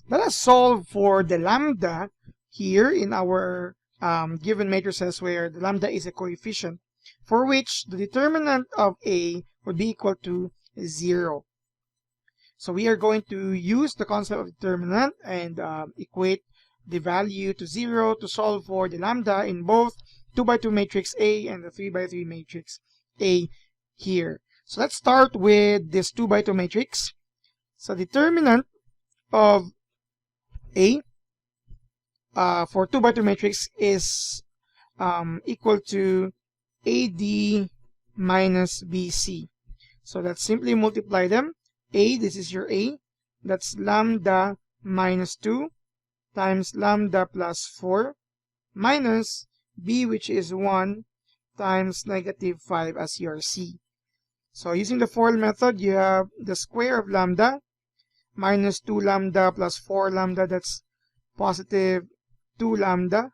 Let us solve for the lambda here in our given matrices where the lambda is a coefficient for which the determinant of A would be equal to 0. So we are going to use the concept of determinant and equate the value to 0 to solve for the lambda in both 2 by 2 matrix A and the 3 by 3 matrix A here. So let's start with this 2 by 2 matrix. So determinant of A for 2 by 2 matrix is equal to AD minus BC. So let's simply multiply them. A, this is your A, that's lambda minus 2 times lambda plus 4 minus B, which is 1 times negative 5 as your C. So using the FOIL method, you have the square of lambda minus 2 lambda plus 4 lambda, that's positive 2 lambda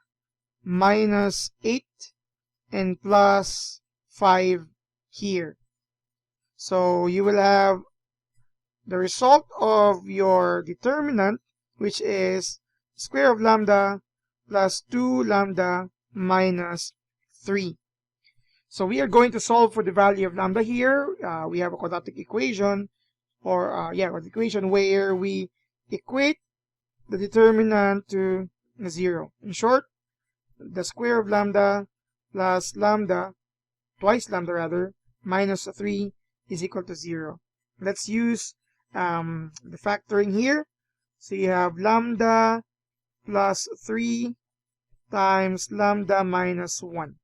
minus 8 and plus 5 here. So you will have the result of your determinant, which is square of lambda plus 2 lambda minus 3. So we are going to solve for the value of lambda here. We have a quadratic equation, or quadratic equation where we equate the determinant to 0. In short, the square of lambda plus lambda, twice lambda rather, minus 3 is equal to 0. Let's use the factoring here. So you have lambda plus 3 times lambda minus 1.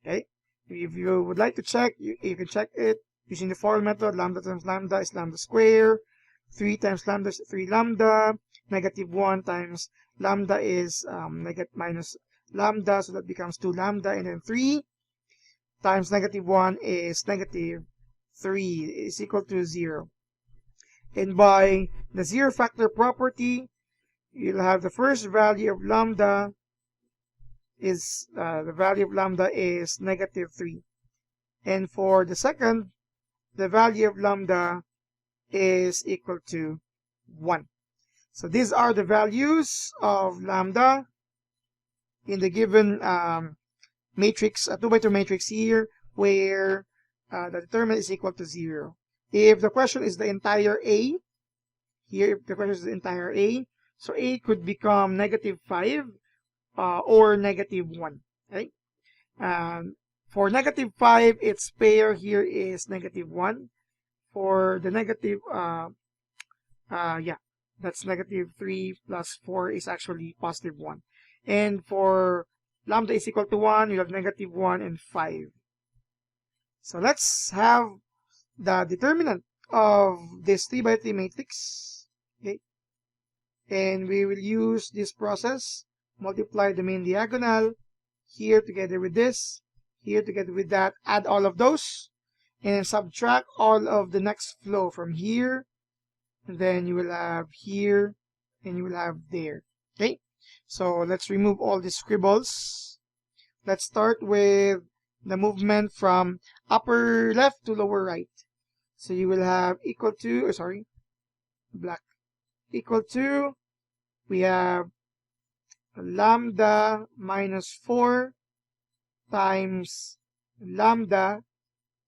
Okay? If you would like to check, you can check it using the FOIL method. Lambda times lambda is lambda square. 3 times lambda is 3 lambda. Negative 1 times lambda is minus lambda, so that becomes 2 lambda. And then 3 times negative 1 is negative 3 is equal to 0. And by the zero factor property, you'll have the first value of lambda is negative 3. And for the second, the value of lambda is equal to 1. So these are the values of lambda in the given matrix, a 2 by 2 matrix here, where the determinant is equal to 0. If the question is the entire A, here if the question is the entire A, so A could become negative 5 or negative 1. Okay? For negative 5, its pair here is negative 1. For the negative, that's negative 3 plus 4 is actually positive 1. And for lambda is equal to 1, you have negative 1 and 5. So let's have the determinant of this 3 by 3 matrix. Okay? And we will use this process. Multiply the main diagonal here together with this, here together with that, add all of those, and subtract all of the next flow from here. And then you will have here, and you will have there. Okay? So let's remove all the scribbles. Let's start with the movement from upper left to lower right. So you will have equal to, equal to, we have lambda minus 4 times lambda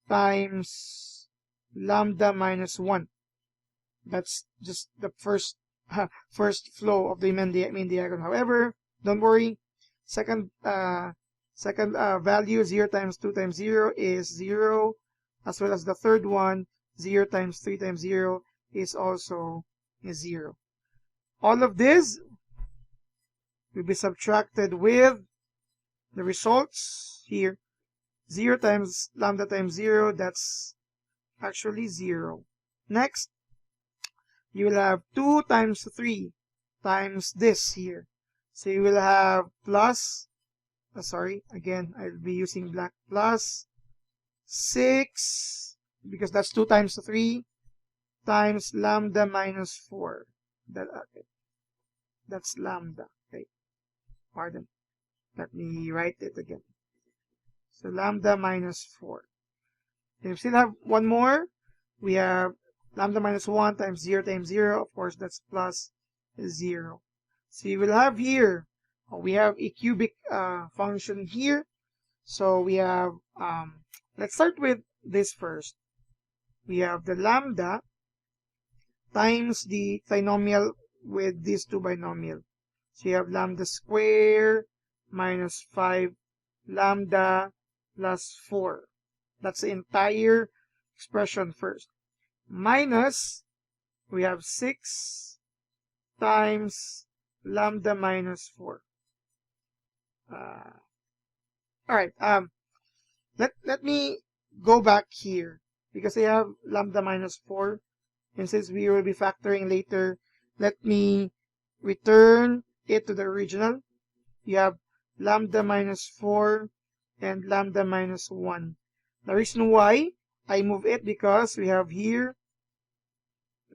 times lambda minus 1. That's just the first flow of the main diagonal. However, don't worry. Second value, 0 times 2 times 0 is 0, as well as the third one, 0 times 3 times 0 is also 0. All of this will be subtracted with the results here. 0 times lambda times 0, that's actually 0. Next, you will have 2 times 3 times this here. So you will have plus, again, I'll be using black, plus 6, because that's 2 times 3 times lambda minus 4. That's lambda. Okay, pardon. Let me write it again. So lambda minus 4. Then we still have one more. We have lambda minus 1 times 0 times 0. Of course, that's plus 0. So you will have here, we have a cubic function here. So we have, let's start with this first. We have the lambda times the trinomial with these two binomial. So you have lambda squared minus 5 lambda plus 4. That's the entire expression first. Minus, we have 6 times lambda minus 4. Alright, let me go back here because I have lambda minus 4. And since we will be factoring later, let me return it to the original. You have lambda minus 4 and lambda minus 1. The reason why I move it because we have here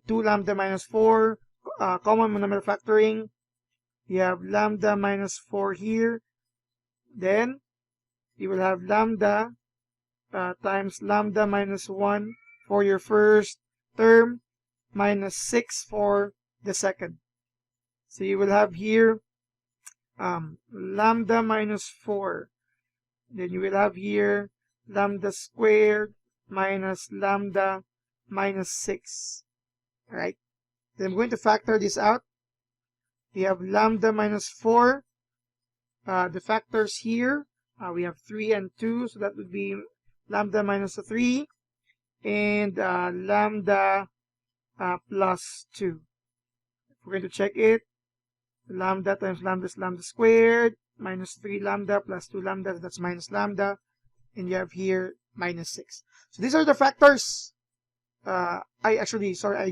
2 lambda minus 4, common monomial factoring. You have lambda minus 4 here. Then you will have lambda times lambda minus 1 for your first term minus 6 for the second. So you will have here lambda minus 4. Then you will have here lambda squared minus lambda minus 6. Alright. Then I'm going to factor this out. We have lambda minus 4. The factors here, we have 3 and 2. So that would be lambda minus 3 and lambda plus 2. If we're going to check it, lambda times lambda is lambda squared minus 3 lambda plus 2 lambda, that's minus lambda, and you have here minus 6. So these are the factors. I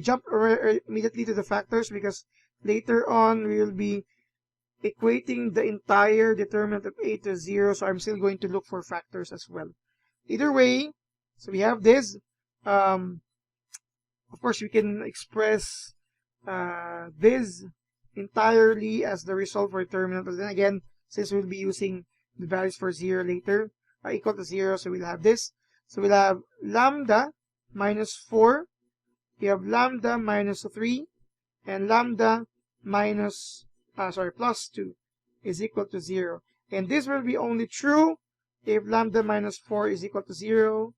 jumped immediately to the factors because later on we will be equating the entire determinant of a to 0, so I'm still going to look for factors as well. Either way, so we have this. Of course, we can express this entirely as the result for determinant, but then again, since we'll be using the values for 0 later, equal to 0, so we'll have this. So we'll have lambda minus 4, we have lambda minus 3, and lambda minus, plus 2 is equal to 0. And this will be only true if lambda minus 4 is equal to 0,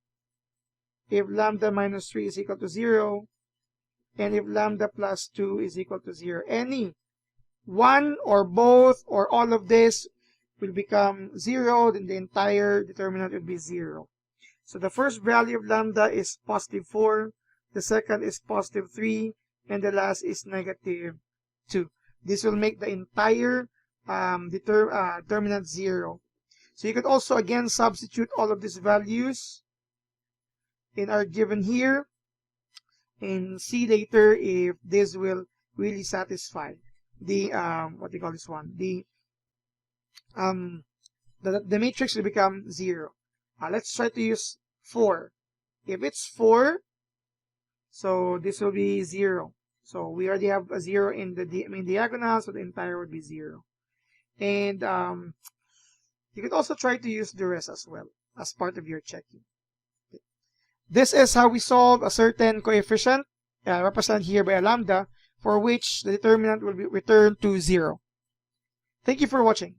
if lambda minus 3 is equal to 0, and if lambda plus 2 is equal to 0. Any one or both or all of this will become 0, then the entire determinant will be 0. So the first value of lambda is positive 4, the second is positive 3, and the last is negative 2. This will make the entire determinant 0. So you could also again substitute all of these values in our given here and see later if this will really satisfy the what do you call this one, the matrix will become 0. Let's try to use 4. If it's 4, so this will be 0. So we already have a 0 in the main diagonal, so the entire would be 0. And you could also try to use the rest as well as part of your checking. This is how we solve a certain coefficient, represented here by a lambda, for which the determinant will be returned to 0. Thank you for watching.